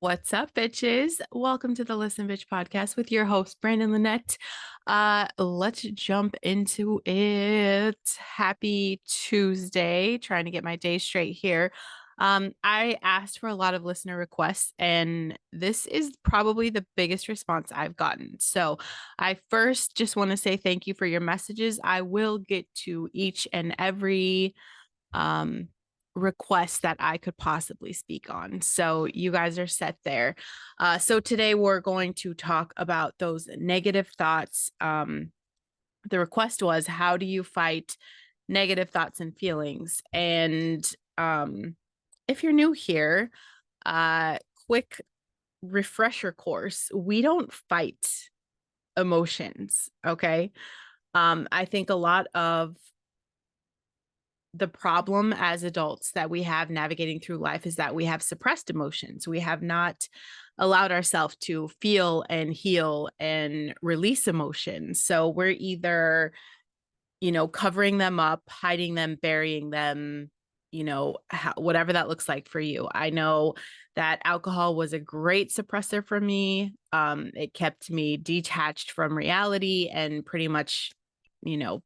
What's up, bitches? Welcome to the Listen Bitch podcast with your host, Brandon Lynette. Let's jump into it. Happy Tuesday. Trying to get my day straight here. I asked for a lot of listener requests, and this is probably the biggest response I've gotten. So I first just want to say thank you for your messages. I will get to each and every um requests that I could possibly speak on. So you guys are set there. So today we're going to talk about those negative thoughts. The request was, how do you fight negative thoughts and feelings? And if you're new here, uh, quick refresher course, we don't fight emotions. Okay. I think a lot of the problem as adults that we have navigating through life is that we have suppressed emotions. We have not allowed ourselves to feel and heal and release emotions. So we're either, covering them up, hiding them, burying them, whatever that looks like for you. I know that alcohol was a great suppressor for me. It kept me detached from reality and pretty much, you know,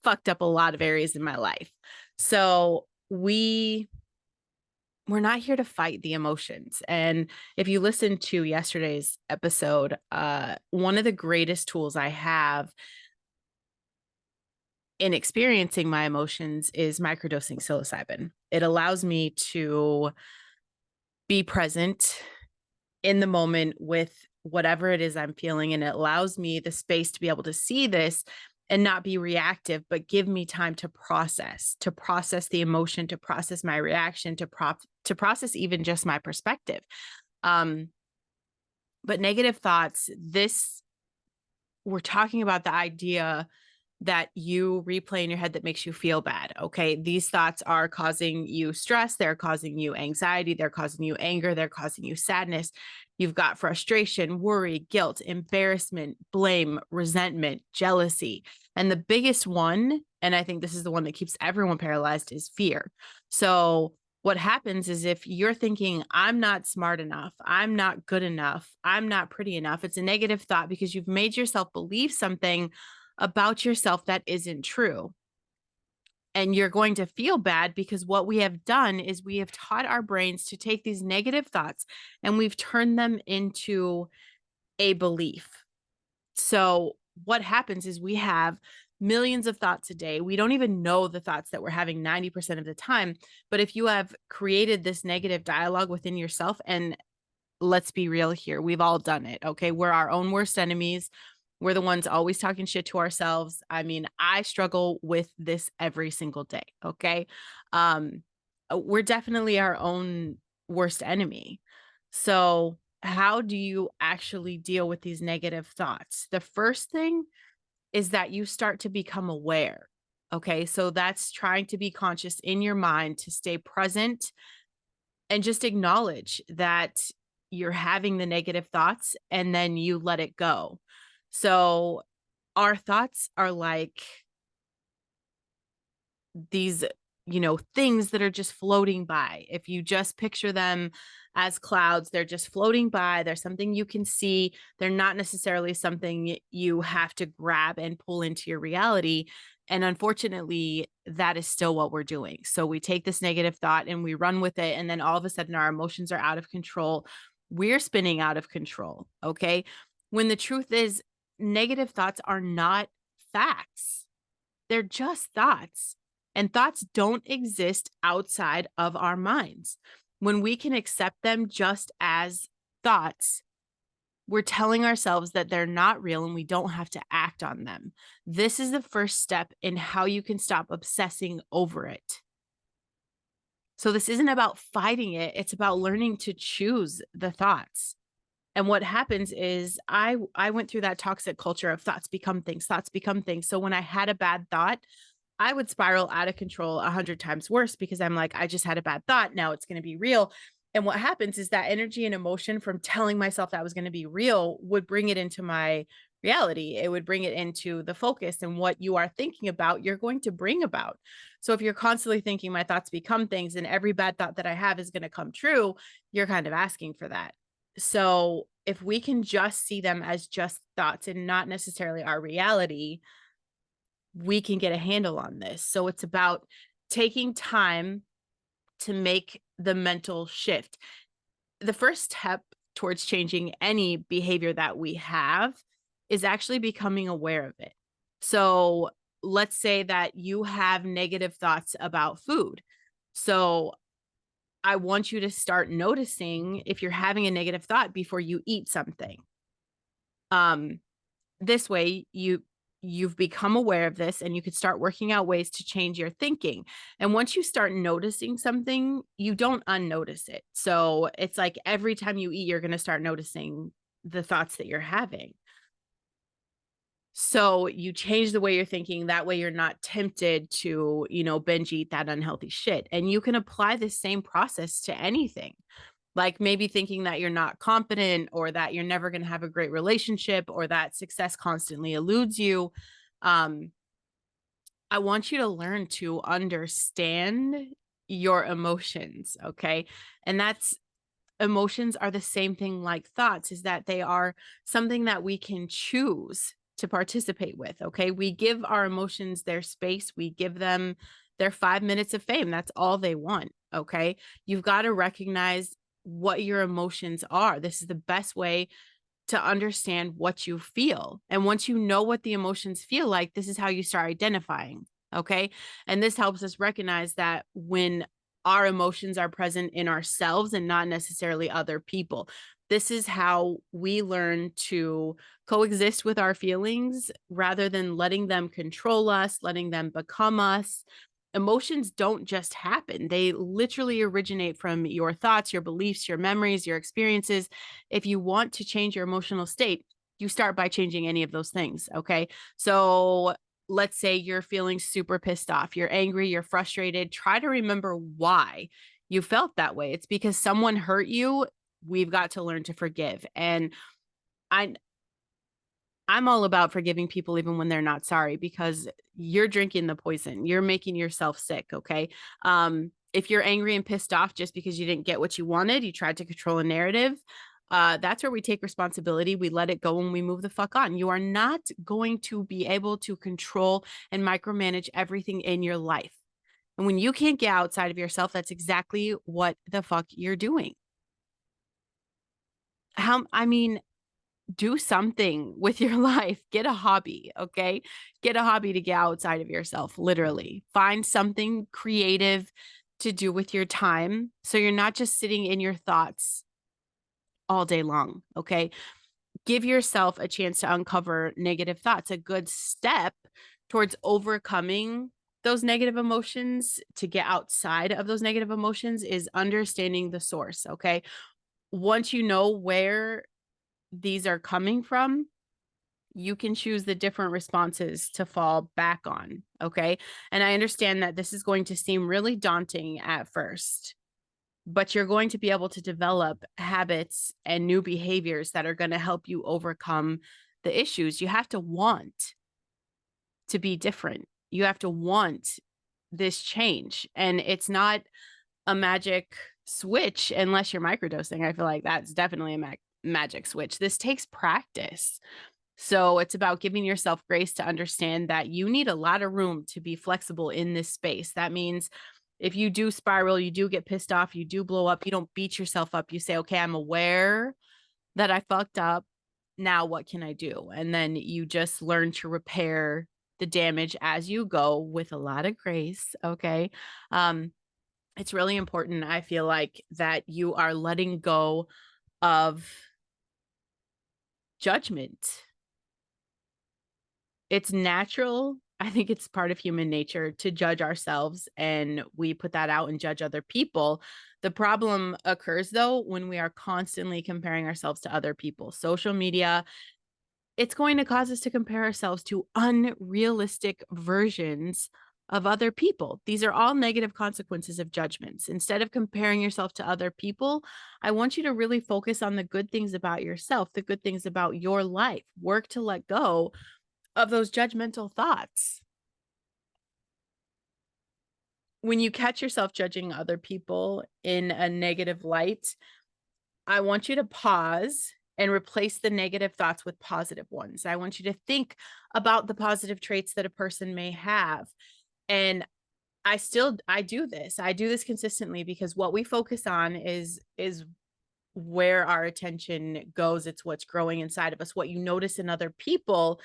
fucked up a lot of areas in my life. So we're not here to fight the emotions. And if you listen to yesterday's episode, one of the greatest tools I have in experiencing my emotions is microdosing psilocybin. It allows me to be present in the moment with whatever it is I'm feeling. And it allows me the space to be able to see this and not be reactive, but give me time to process the emotion, to process my reaction, to process even just my perspective. Um, but negative thoughts, we're talking about the idea that you replay in your head that makes you feel bad. Okay. These thoughts are causing you stress. They're causing you anxiety. They're causing you anger. They're causing you sadness. You've got frustration, worry, guilt, embarrassment, blame, resentment, jealousy. And the biggest one, and I think this is the one that keeps everyone paralyzed, is fear. So what happens is if you're thinking, I'm not smart enough, I'm not good enough, I'm not pretty enough, it's a negative thought because you've made yourself believe something about yourself that isn't true. And you're going to feel bad because what we have done is we have taught our brains to take these negative thoughts and we've turned them into a belief. So what happens is we have millions of thoughts a day. We don't even know the thoughts that we're having 90% of the time. But if you have created this negative dialogue within yourself, and let's be real here, we've all done it. Okay. We're our own worst enemies. We're the ones always talking shit to ourselves. I mean, I struggle with this every single day. Okay. We're definitely our own worst enemy. So, how do you actually deal with these negative thoughts? The first thing is that you start to become aware. Okay. So, that's trying to be conscious in your mind to stay present and just acknowledge that you're having the negative thoughts and then you let it go. So our thoughts are like these, things that are just floating by. If you just picture them as clouds, they're just floating by. They're something you can see. They're not necessarily something you have to grab and pull into your reality. And unfortunately, that is still what we're doing. So we take this negative thought and we run with it. And then all of a sudden, our emotions are out of control. We're spinning out of control. Okay. When the truth is, negative thoughts are not facts, they're just thoughts. And thoughts don't exist outside of our minds. When we can accept them just as thoughts, we're telling ourselves that they're not real and we don't have to act on them. This is the first step in how you can stop obsessing over it. So, this isn't about fighting it, it's about learning to choose the thoughts. And what happens is I went through that toxic culture of thoughts become things, thoughts become things. So, when I had a bad thought, I would spiral out of control 100 times worse because I'm like, I just had a bad thought. Now it's going to be real. And what happens is that energy and emotion from telling myself that was going to be real would bring it into my reality. It would bring it into the focus, and what you are thinking about, you're going to bring about. So if you're constantly thinking my thoughts become things and every bad thought that I have is going to come true, you're kind of asking for that. So if we can just see them as just thoughts and not necessarily our reality, we can get a handle on this. So it's about taking time to make the mental shift. The first step towards changing any behavior that we have is actually becoming aware of it. So let's say that you have negative thoughts about food. So I want you to start noticing if you're having a negative thought before you eat something. Um, this way you've become aware of this, and you could start working out ways to change your thinking. And once you start noticing something, you don't unnotice it. So it's like every time you eat, you're going to start noticing the thoughts that you're having. So you change the way you're thinking. That way you're not tempted to, binge eat that unhealthy shit. And you can apply the same process to anything, like maybe thinking that you're not competent, or that you're never going to have a great relationship, or that success constantly eludes you. um I want you to learn to understand your emotions, okay? And that's emotions are the same thing like thoughts, is that they are something that we can choose to participate with, okay? We give our emotions their space, we give them their 5 minutes of fame. That's all they want, okay? You've got to recognize what your emotions are. This is the best way to understand what you feel. And once you know what the emotions feel like, this is how you start identifying. Okay. And this helps us recognize that when our emotions are present in ourselves and not necessarily other people. This is how we learn to coexist with our feelings rather than letting them control us, letting them become us. Emotions don't just happen. They literally originate from your thoughts, your beliefs, your memories, your experiences. If you want to change your emotional state, you start by changing any of those things. Okay. So let's say you're feeling super pissed off, you're angry, you're frustrated. Try to remember why you felt that way. It's because someone hurt you. We've got to learn to forgive. And I, I'm all about forgiving people even when they're not sorry, because you're drinking the poison. You're making yourself sick, okay? If you're angry and pissed off just because you didn't get what you wanted, you tried to control a narrative, that's where we take responsibility. We let it go and we move the fuck on. You are not going to be able to control and micromanage everything in your life. And when you can't get outside of yourself, that's exactly what the fuck you're doing. I mean, do something with your life. Get a hobby, okay? Get a hobby to get outside of yourself, literally. Find something creative to do with your time so you're not just sitting in your thoughts all day long, okay? Give yourself a chance to uncover negative thoughts. A good step towards overcoming those negative emotions, to get outside of those negative emotions, is understanding the source, okay? Once you know where these are coming from, you can choose the different responses to fall back on. Okay. And I understand that this is going to seem really daunting at first, but you're going to be able to develop habits and new behaviors that are going to help you overcome the issues. You have to want to be different. You have to want this change. And it's not a magic switch unless you're microdosing. I feel like that's definitely a magic switch. This takes practice. So it's about giving yourself grace to understand that you need a lot of room to be flexible in this space. That means if you do spiral, you do get pissed off, you do blow up, you don't beat yourself up. You say, okay, I'm aware that I fucked up. Now what can I do? And then you just learn to repair the damage as you go with a lot of grace. Okay. It's really important, I feel like, that you are letting go of judgment. It's natural. I think it's part of human nature to judge ourselves, and we put that out and judge other people. The problem occurs though when we are constantly comparing ourselves to other people. Social media, it's going to cause us to compare ourselves to unrealistic versions of other people. These are all negative consequences of judgments. Instead of comparing yourself to other people, I want you to really focus on the good things about yourself, the good things about your life. Work to let go of those judgmental thoughts. When you catch yourself judging other people in a negative light, I want you to pause and replace the negative thoughts with positive ones. I want you to think about the positive traits that a person may have. And I do this. I do this consistently because what we focus on is where our attention goes. It's what's growing inside of us. What you notice in other people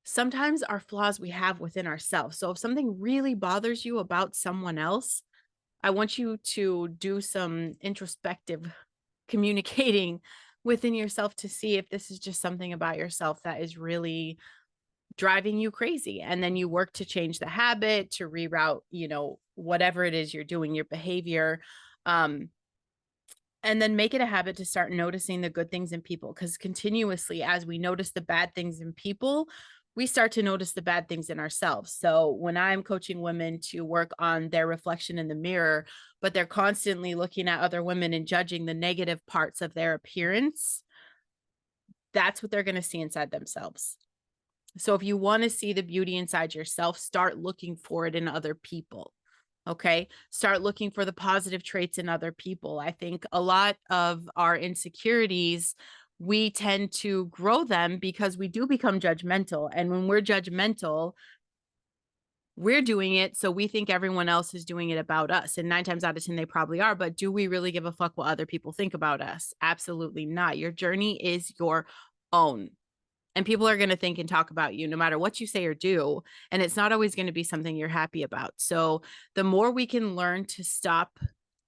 sometimes are flaws we have within ourselves. So if something really bothers you about someone else, I want you to do some introspective communicating within yourself to see if this is just something about yourself that is really driving you crazy. And then you work to change the habit, to reroute, whatever it is you're doing, your behavior. And then make it a habit to start noticing the good things in people, because continuously, as we notice the bad things in people, we start to notice the bad things in ourselves. So when I'm coaching women to work on their reflection in the mirror, but they're constantly looking at other women and judging the negative parts of their appearance, that's what they're going to see inside themselves. So if you want to see the beauty inside yourself, start looking for it in other people. Okay. Start looking for the positive traits in other people. I think a lot of our insecurities, we tend to grow them because we do become judgmental. And when we're judgmental, we're doing it. So we think everyone else is doing it about us. And 9 times out of 10, they probably are. But do we really give a fuck what other people think about us? Absolutely not. Your journey is your own. And people are going to think and talk about you no matter what you say or do. And it's not always going to be something you're happy about. So the more we can learn to stop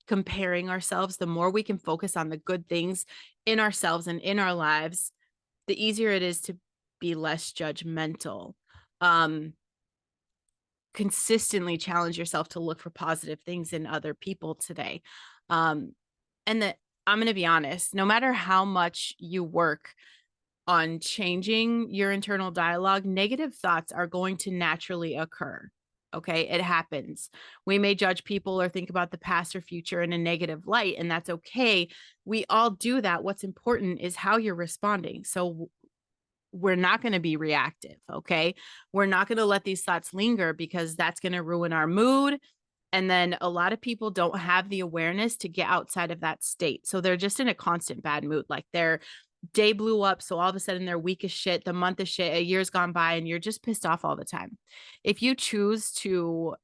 comparing ourselves, the more we can focus on the good things in ourselves and in our lives, the easier it is to be less judgmental. Consistently challenge yourself to look for positive things in other people today. And that I'm going to be honest, no matter how much you work on changing your internal dialogue, negative thoughts are going to naturally occur. Okay. It happens. We may judge people or think about the past or future in a negative light, and that's okay. We all do that. What's important is how you're responding. So we're not going to be reactive. Okay. We're not going to let these thoughts linger because that's going to ruin our mood. And then a lot of people don't have the awareness to get outside of that state. So they're just in a constant bad mood. Like their day blew up. So all of a sudden they're weak as shit. The month is shit. A year's gone by and you're just pissed off all the time. If you choose to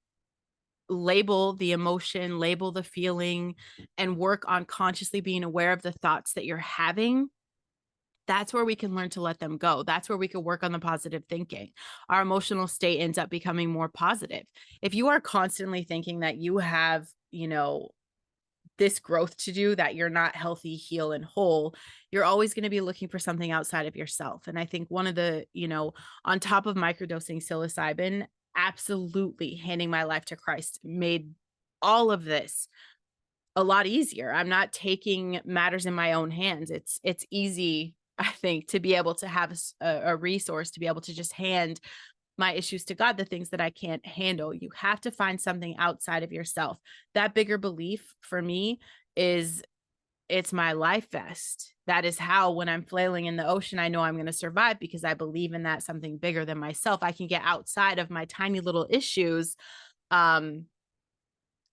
label the emotion, label the feeling, and work on consciously being aware of the thoughts that you're having, that's where we can learn to let them go. That's where we can work on the positive thinking. Our emotional state ends up becoming more positive. If you are constantly thinking that you have, this growth to do, that you're not healthy, heal, and whole, you're always going to be looking for something outside of yourself. And I think one of the, on top of microdosing psilocybin, absolutely handing my life to Christ made all of this a lot easier. I'm not taking matters in my own hands. It's easy, I think, to be able to have a resource to be able to just hand my issues to God, the things that I can't handle. You have to find something outside of yourself. That bigger belief for me is it's my life vest. That is how, when I'm flailing in the ocean, I know I'm going to survive because I believe in that something bigger than myself. I can get outside of my tiny little issues,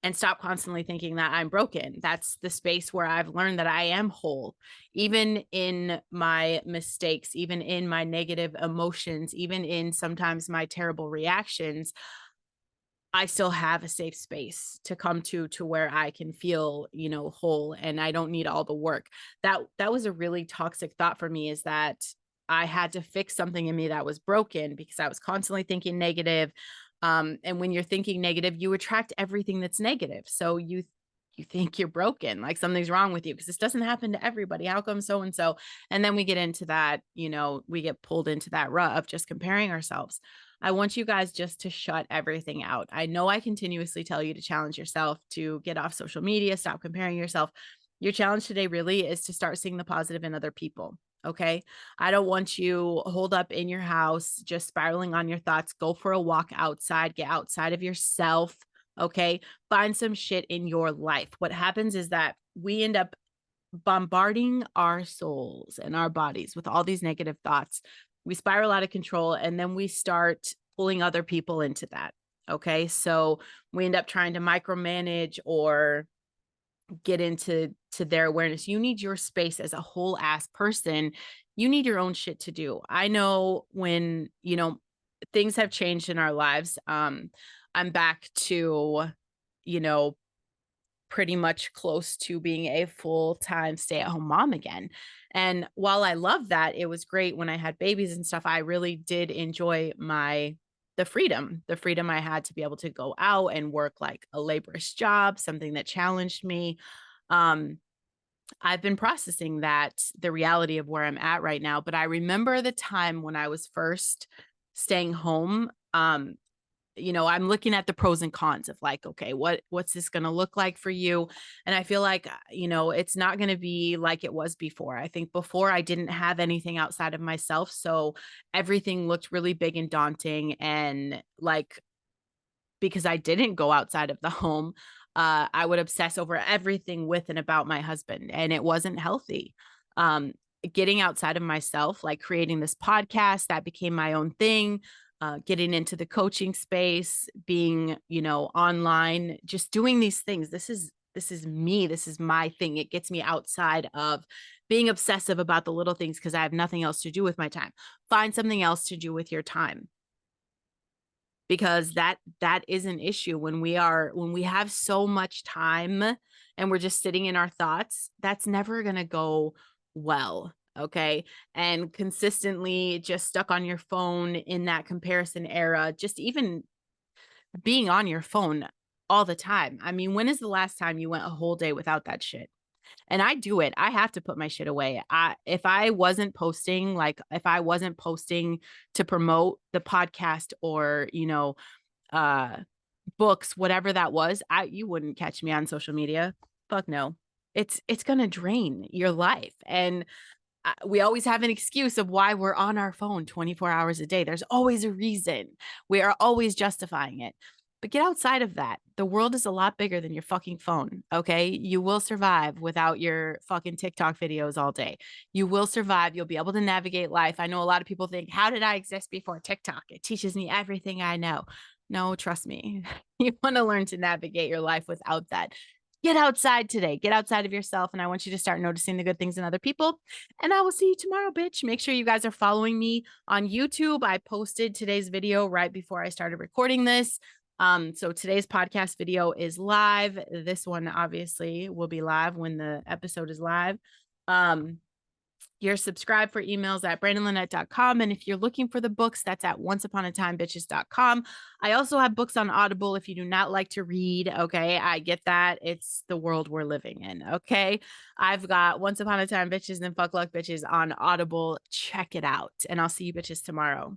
and stop constantly thinking that I'm broken. That's the space where I've learned that I am whole, even in my mistakes, even in my negative emotions, even in sometimes my terrible reactions. I still have a safe space to come to where I can feel, whole, and I don't need all the work. That was a really toxic thought for me, is that I had to fix something in me that was broken because I was constantly thinking negative. And when you're thinking negative, you attract everything that's negative. So you think you're broken, like something's wrong with you because this doesn't happen to everybody. How come so and so? And then we get into that, we get pulled into that rut of just comparing ourselves. I want you guys just to shut everything out. I know I continuously tell you to challenge yourself, to get off social media, stop comparing yourself. Your challenge today really is to start seeing the positive in other people. Okay. I don't want you holed up in your house, just spiraling on your thoughts. Go for a walk outside, get outside of yourself. Okay. Find some shit in your life. What happens is that we end up bombarding our souls and our bodies with all these negative thoughts. We spiral out of control and then we start pulling other people into that. Okay. So we end up trying to micromanage or get into their awareness. You need your space as a whole ass person. You need your own shit to do. I know when, things have changed in our lives. I'm back to, you know, pretty much close to being a full-time stay-at-home mom again. And while I love that, it was great when I had babies and stuff. I really did enjoy the freedom I had to be able to go out and work like a laborious job, something that challenged me. Um, I've been processing that, the reality of where I'm at right now. But I remember the time when I was first staying home. I'm looking at the pros and cons of like, okay, what's this going to look like for you? And I feel like, it's not going to be like it was before. I think before I didn't have anything outside of myself. So everything looked really big and daunting. And like, because I didn't go outside of the home, I would obsess over everything with and about my husband, and it wasn't healthy. Um, Getting outside of myself, like creating this podcast, that became my own thing. Getting into the coaching space, being, online, just doing these things. This is me. This is my thing. It gets me outside of being obsessive about the little things because I have nothing else to do with my time. Find something else to do with your time, because that is an issue when we have so much time and we're just sitting in our thoughts. That's never going to go well. Okay. And consistently just stuck on your phone in that comparison era, just even being on your phone all the time. I mean, when is the last time you went a whole day without that shit? And I do it. I have to put my shit away. If I wasn't posting, like if I wasn't posting to promote the podcast or, uh books, whatever that was, you wouldn't catch me on social media. Fuck no. It's going to drain your life. And we always have an excuse of why we're on our phone 24 hours a day. There's always a reason. We are always justifying it. But get outside of that. The world is a lot bigger than your fucking phone. Okay. You will survive without your fucking TikTok videos all day. You will survive. You'll be able to navigate life. I know a lot of people think, how did I exist before TikTok? It teaches me everything I know. No, trust me. You want to learn to navigate your life without that. Get outside today. Get outside of yourself. And I want you to start noticing the good things in other people. And I will see you tomorrow, bitch. Make sure you guys are following me on YouTube. I posted today's video right before I started recording this. So today's podcast video is live. This one obviously will be live when the episode is live. You're subscribed for emails at brandonlynette.com. And if you're looking for the books, that's at onceuponatimebitches.com. I also have books on Audible if you do not like to read. Okay. I get that. It's the world we're living in. Okay. I've got Once Upon a Time Bitches and Fuck Luck Bitches on Audible. Check it out. And I'll see you bitches tomorrow.